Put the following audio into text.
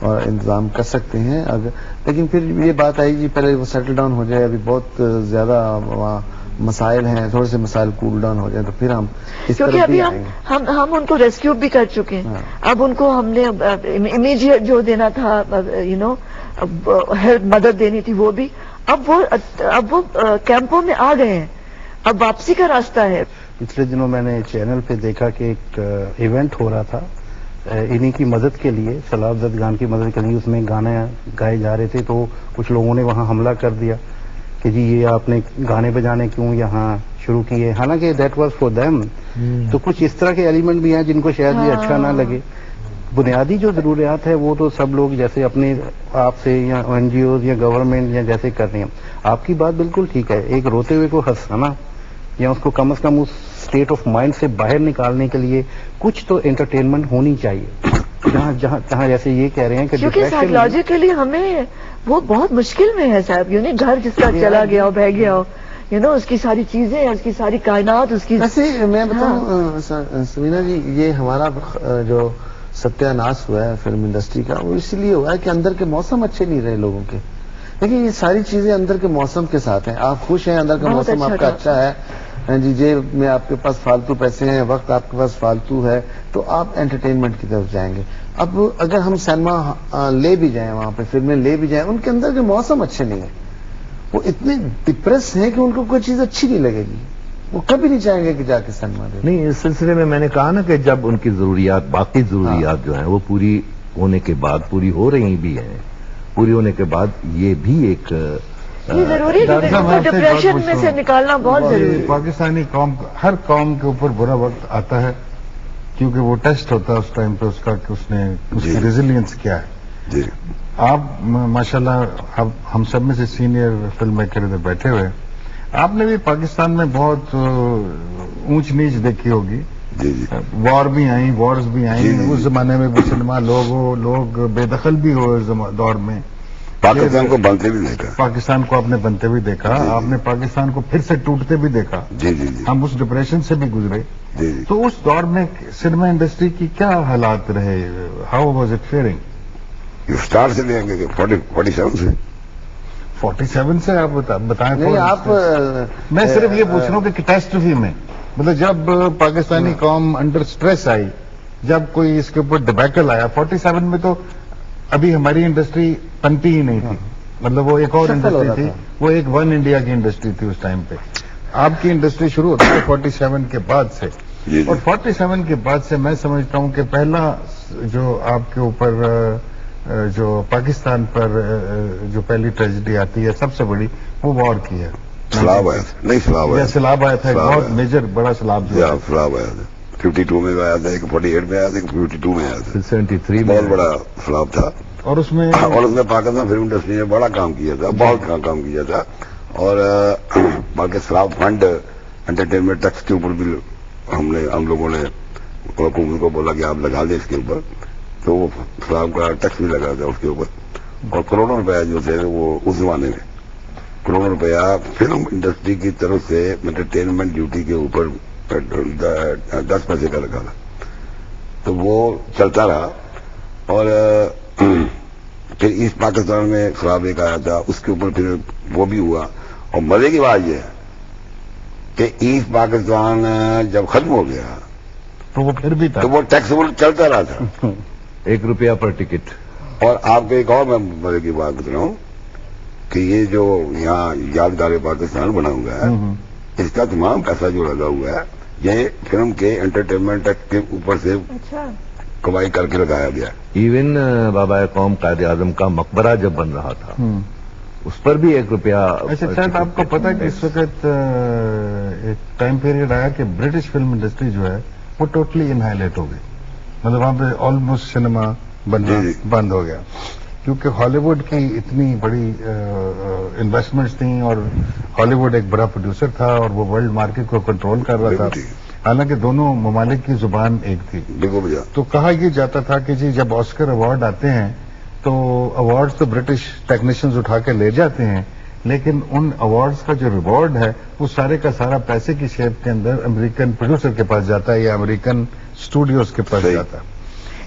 اور انتظام کر سکتے ہیں اگر، لیکن پھر یہ بات آئی جی پہلے وہ سیٹل ڈاؤن ہو جائے، ابھی بہت زیادہ وہاں مسائل ہیں، تھوڑے سے مسائل کول ڈاؤن ہو جائیں تو پھر ہم اس کیونکہ ابھی ہم ان کو ریسکیو بھی کر چکے ہیں. اب ان کو ہم نے امیڈیٹ جو دینا تھا ہیلپ مدد دینی تھی وہ بھی اب وہ کیمپوں میں آ گئے ہیں، اب واپسی کا راستہ ہے. پچھلے دنوں میں نے چینل پہ دیکھا کہ ایک ایونٹ ہو رہا تھا انہی کی مدد کے لیے، سیلاب زد گان کی مدد کے لیے، اس میں گانے گائے جا رہے تھے تو کچھ لوگوں نے وہاں حملہ کر دیا کہ جی یہ آپ نے گانے بجانے کیوں یہاں شروع کیے، حالانکہ دیٹ واز فار دیم. تو کچھ اس طرح کے ایلیمنٹ بھی ہیں جن کو شاید یہ اچھا نہ لگے. بنیادی جو ضروریات ہے وہ تو سب لوگ جیسے اپنے آپ سے یا این جی اوز یا گورنمنٹ یا جیسے کر رہے ہیں. آپ کی بات بالکل ٹھیک ہے، ایک روتے ہوئے کو ہنسانا یا اس کو کم از کم اس اسٹیٹ آف مائنڈ سے باہر نکالنے کے لیے کچھ تو انٹرٹینمنٹ ہونی چاہیے. جہاں جیسے یہ کہہ رہے ہیں کہ کیونکہ سائیکولوجیکلی ہمیں وہ بہت مشکل میں ہے صاحب، گھر جس کا چلا گیا ہو، بہ گیا ہو، اس کی ساری چیزیں، اس کی ساری کائنات، اس کی. ویسے میں بتاؤں سمینا جی، یہ ہمارا جو ستیہ ناش ہوا ہے فلم انڈسٹری کا، وہ اس لیے ہوا ہے کہ اندر کے موسم اچھے نہیں رہے لوگوں کے. دیکھیں یہ ساری چیزیں اندر کے موسم کے ساتھ ہیں. آپ خوش ہیں، اندر کا موسم آپ کا اچھا ہے، جی جیب میں آپ کے پاس فالتو پیسے ہیں، وقت آپ کے پاس فالتو ہے، تو آپ انٹرٹینمنٹ کی طرف جائیں گے. اب اگر ہم سینما لے بھی جائیں، وہاں پہ فلمیں لے بھی جائیں، ان کے اندر کے موسم اچھے نہیں ہیں، وہ اتنے ڈپریس ہیں کہ ان کو کوئی چیز اچھی نہیں لگے گی، وہ کبھی نہیں چاہیں گے کہ جا کے سینما دے. نہیں، اس سلسلے میں نے کہا نا کہ جب ان کی ضروریات، باقی ضروریات جو ہیں وہ پوری ہونے کے بعد، پوری ہو رہی بھی ہیں، پوری ہونے کے بعد یہ بھی ایک ضروری ہے، ڈپریشن میں سے نکالنا بہت ضروری ہے. پاکستانی قوم، ہر قوم کے اوپر برا وقت آتا ہے کیونکہ وہ ٹیسٹ ہوتا ہے اس ٹائم پہ اس کا کہ اس کی ریزیلینس کیا ہے. آپ ماشاءاللہ اب ہم سب میں سے سینئر فلم میکر ادھر بیٹھے ہوئے، آپ نے بھی پاکستان میں بہت اونچ نیچ دیکھی ہوگی. وار بھی آئیں، وارز بھی آئیں، اس زمانے میں بھی سنیما لوگ بے دخل بھی ہوئے دور میں. پاکستان کو بنتے بھی دیکھا، پاکستان کو آپ نے بنتے بھی دیکھا، آپ نے پاکستان کو پھر سے ٹوٹتے بھی دیکھا. ہم اس ڈپریشن سے بھی گزرے. تو اس دور میں سنیما انڈسٹری کی کیا حالات رہے؟ How was it fearing? Star سے لیں گے 47 سے 47 سے آپ بتائیں. نہیں آپ، میں صرف یہ پوچھ رہا ہوں کہ کیٹاسٹروفی میں، مطلب جب پاکستانی قوم انڈر سٹریس آئی، جب کوئی اس کے اوپر ڈبیکل آیا، 47 میں تو ابھی ہماری انڈسٹری پنتی ہی نہیں تھی، مطلب وہ ایک اور انڈسٹری تھی، وہ ایک ون انڈیا کی انڈسٹری تھی اس ٹائم پہ. آپ کی انڈسٹری شروع ہوتی ہے 47 کے بعد سے، اور 47 کے بعد سے میں سمجھتا ہوں کہ پہلا جو آپ کے اوپر جو پاکستان پر جو پہلی ٹریجڈی آتی ہے سب سے بڑی، وہ وار کی ہے. سیلاب آیا تھا، نہیں سیلاب آیا تھا، ایک بہت میجر بڑا سیلاب جو سیلاب آیا تھا. 52 میں آیا تھا، ایک 48 میں آیا تھا، ایک 52 میں آیا تھا، 73 بہت بڑا سیلاب تھا. اور اس میں پاکستان فلم انڈسٹری نے بڑا کام کیا تھا، بہت کام کیا تھا. اور باقی سیلاب فنڈ انٹرٹینمنٹ ٹیکس کے اوپر بھی ہم لوگوں نے حکومت کو بولا کہ آپ لگا دیں اس کے اوپر، تو وہ سیلاب کا ٹیکس بھی لگا تھا اس کے اوپر. اور کروڑوں روپیہ جو تھے وہ اس زمانے میں کروڑوں روپیہ فلم انڈسٹری کی طرف سے انٹرٹینمنٹ ڈیوٹی کے اوپر 10 پیسے کا لگا تھا. تو وہ چلتا رہا. اور پھر ایسٹ پاکستان میں خراب ایک آیا تھا، اس کے اوپر پھر وہ بھی ہوا. اور مزے کی بات یہ ہے کہ ایسٹ پاکستان جب ختم ہو گیا تو وہ پھر بھی تھا، تو وہ ٹیکسیبل چلتا رہا تھا، 1 روپیہ پر ٹکٹ. اور آپ کو ایک اور میں مزے کی بات بتا رہا ہوں کہ یہ جو یہاں یادگار پاکستان بنا ہوا ہے، اس کا تمام پیسہ جو لگا ہوا ہے یہ فلم کے انٹرٹینمنٹ ٹیکس کے اوپر سے کمائی کر کے لگایا گیا. ایون بابا قوم قائد اعظم کا مقبرہ جب بن رہا تھا اس پر بھی 1 روپیہ. اچھا شاید آپ کو پتا کہ اس وقت ایک ٹائم پیریڈ آیا کہ برٹش فلم انڈسٹری جو ہے وہ ٹوٹلی انہائلیٹ ہو گئی، مطلب وہاں پہ آلموسٹ سنیما بننا بند ہو گیا، کیونکہ ہالی ووڈ کی اتنی بڑی انویسٹمنٹس تھیں اور ہالی ووڈ ایک بڑا پروڈیوسر تھا اور وہ ورلڈ مارکیٹ کو کنٹرول کر رہا تھا، حالانکہ دونوں ممالک کی زبان ایک تھی. تو کہا یہ جاتا تھا کہ جی جب آسکر ایوارڈ آتے ہیں تو ایوارڈز تو برٹش ٹیکنیشینز اٹھا کے لے جاتے ہیں، لیکن ان ایوارڈز کا جو ریوارڈ ہے وہ سارے کا سارا پیسے کی شیپ کے اندر امریکن پروڈیوسر کے پاس جاتا ہے یا امریکن اسٹوڈیوز کے پاس جاتا ہے.